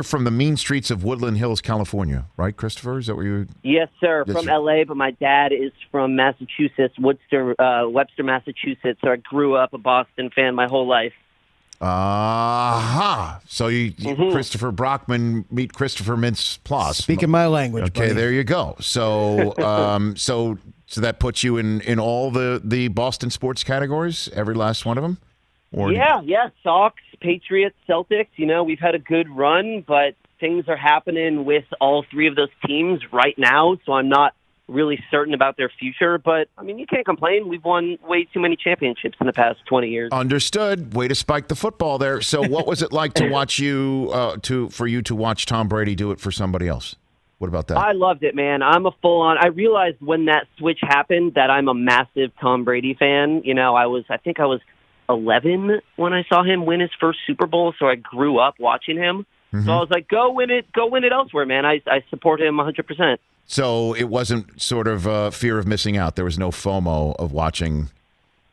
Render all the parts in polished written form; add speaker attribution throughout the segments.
Speaker 1: From the mean streets of Woodland Hills, California, right, Christopher? Is that where you?
Speaker 2: Yes, sir. From L.A., but my dad is from Massachusetts, Webster, Massachusetts. So I grew up a Boston fan my whole life.
Speaker 1: Aha. So you Christopher Brockman meet Christopher Mintz-Plasse.
Speaker 3: Speaking my language.
Speaker 1: Okay,
Speaker 3: buddy.
Speaker 1: there you go. So, so that puts you in all the Boston sports categories, every last one of them. Or
Speaker 2: Yeah. Sox, Patriots, Celtics. You know, we've had a good run, but things are happening with all three of those teams right now. So I'm not really certain about their future, but I mean, you can't complain. We've won way too many championships in the past 20 years.
Speaker 1: Understood. Way to spike the football there. So, what was it like to watch for you to watch Tom Brady do it for somebody else? What about that?
Speaker 2: I loved it, man. I'm a full-on. I realized when that switch happened that I'm a massive Tom Brady fan. You know, I think I was 11 when I saw him win his first Super Bowl, so I grew up watching him. Mm-hmm. So I was like, go win it elsewhere, man. I support him 100%.
Speaker 1: So it wasn't sort of fear of missing out. There was no FOMO of watching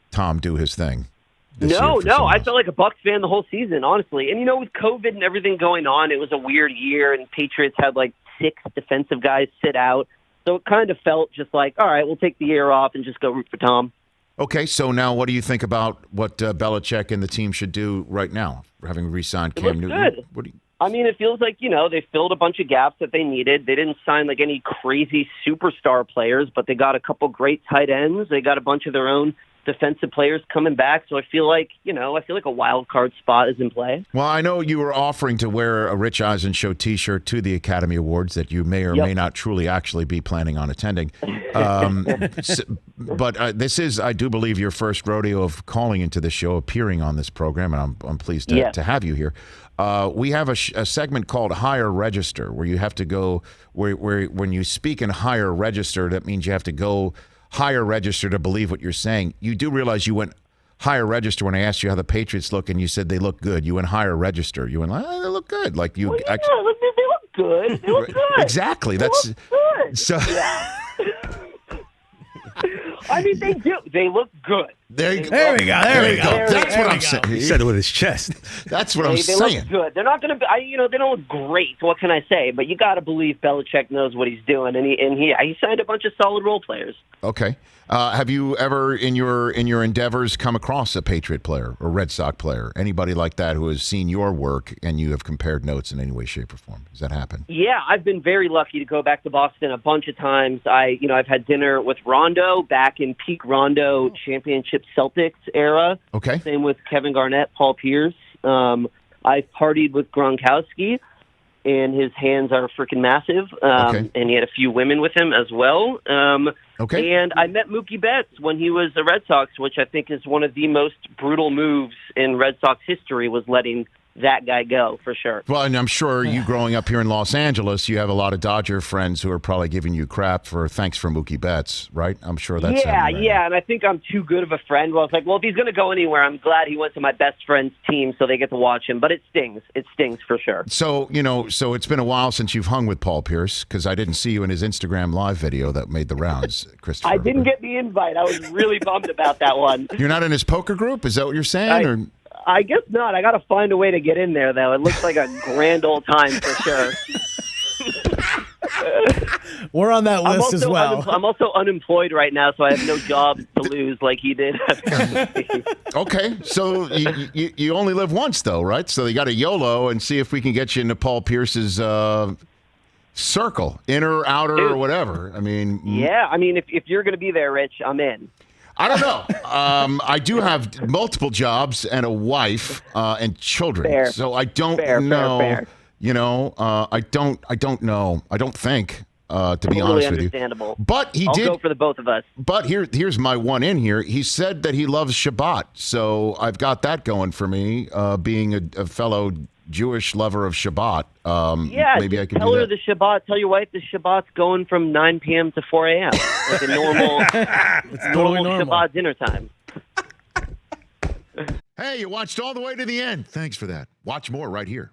Speaker 1: Tom do his thing.
Speaker 2: No. I felt like a Bucs fan the whole season, honestly. And, you know, with COVID and everything going on, it was a weird year, and Patriots had like 6 defensive guys sit out. So it kind of felt just like, all right, we'll take the year off and just go root for Tom.
Speaker 1: Okay, so now what do you think about what Belichick and the team should do right now, having re-signed Cam Newton?
Speaker 2: Good. I mean, it feels like, you know, they filled a bunch of gaps that they needed. They didn't sign like any crazy superstar players, but they got a couple great tight ends. They got a bunch of their own defensive players coming back. So I feel like a wild card spot is in play.
Speaker 1: Well, I know you were offering to wear a Rich Eisen Show T-shirt to the Academy Awards that you may or may not truly actually be planning on attending. But this is, I do believe, your first rodeo of calling into the show, appearing on this program, and I'm pleased to have you here. We have a segment called Higher Register, where you have to go, where when you speak in higher register, that means you have to go higher register to believe what you're saying. You do realize you went higher register when I asked you how the Patriots look, and you said they look good. You went higher register. You went, they look good. Like you,
Speaker 2: they look good. They look good.
Speaker 1: Exactly.
Speaker 2: They
Speaker 1: That's
Speaker 2: look good.
Speaker 1: so.
Speaker 2: Yeah. I mean, they do. They look good.
Speaker 3: There we go. That's
Speaker 1: what I'm saying.
Speaker 3: He said it with his chest.
Speaker 1: That's what I'm
Speaker 2: they
Speaker 1: saying.
Speaker 2: Look good. They're not going to be. They don't look great. What can I say? But you got to believe Belichick knows what he's doing, and he signed a bunch of solid role players.
Speaker 1: Okay. Have you ever in your endeavors come across a Patriot player or Red Sox player, anybody like that who has seen your work and you have compared notes in any way, shape, or form? Does that happen?
Speaker 2: Yeah, I've been very lucky to go back to Boston a bunch of times. I've had dinner with Rondo back in peak Rondo championship Celtics era.
Speaker 1: Okay.
Speaker 2: Same with Kevin Garnett, Paul Pierce. I've partied with Gronkowski, and his hands are freaking massive. And he had a few women with him as well.
Speaker 1: Okay.
Speaker 2: And I met Mookie Betts when he was a Red Sox, which I think is one of the most brutal moves in Red Sox history, was letting that guy go, for sure.
Speaker 1: Well, and I'm sure you growing up here in Los Angeles, you have a lot of Dodger friends who are probably giving you crap for thanks for Mookie Betts, right? I'm sure that's
Speaker 2: Yeah, and I think I'm too good of a friend. Well, it's like, well, if he's going to go anywhere, I'm glad he went to my best friend's team so they get to watch him. But it stings. It stings for sure.
Speaker 1: So, so it's been a while since you've hung with Paul Pierce, because I didn't see you in his Instagram live video that made the rounds, Christopher.
Speaker 2: I didn't get the invite. I was really bummed about that one.
Speaker 1: You're not in his poker group? Is that what you're saying?
Speaker 2: I guess not. I got to find a way to get in there, though. It looks like a grand old time for sure.
Speaker 3: We're on that list as well.
Speaker 2: I'm also unemployed right now, so I have no job to lose like he did.
Speaker 1: Okay, so you only live once, though, right? So you got a YOLO and see if we can get you into Paul Pierce's circle, inner, outer, or whatever. I mean,
Speaker 2: yeah. I mean, if you're going to be there, Rich, I'm in.
Speaker 1: I don't know. I do have multiple jobs and a wife and children,
Speaker 2: fair.
Speaker 1: So I don't know. Fair. I don't know. I don't think. To be honest with you, but
Speaker 2: I'll go for the both of us.
Speaker 1: But here's my one in here. He said that he loves Shabbat, so I've got that going for me. Being a fellow Jewish lover of Shabbat, maybe I can
Speaker 2: tell
Speaker 1: do
Speaker 2: her
Speaker 1: that.
Speaker 2: the Shabbat. Tell your wife the Shabbat's going from 9 p.m. to 4 a.m. like a normal, normal Shabbat dinner time.
Speaker 1: Hey, you watched all the way to the end. Thanks for that. Watch more right here.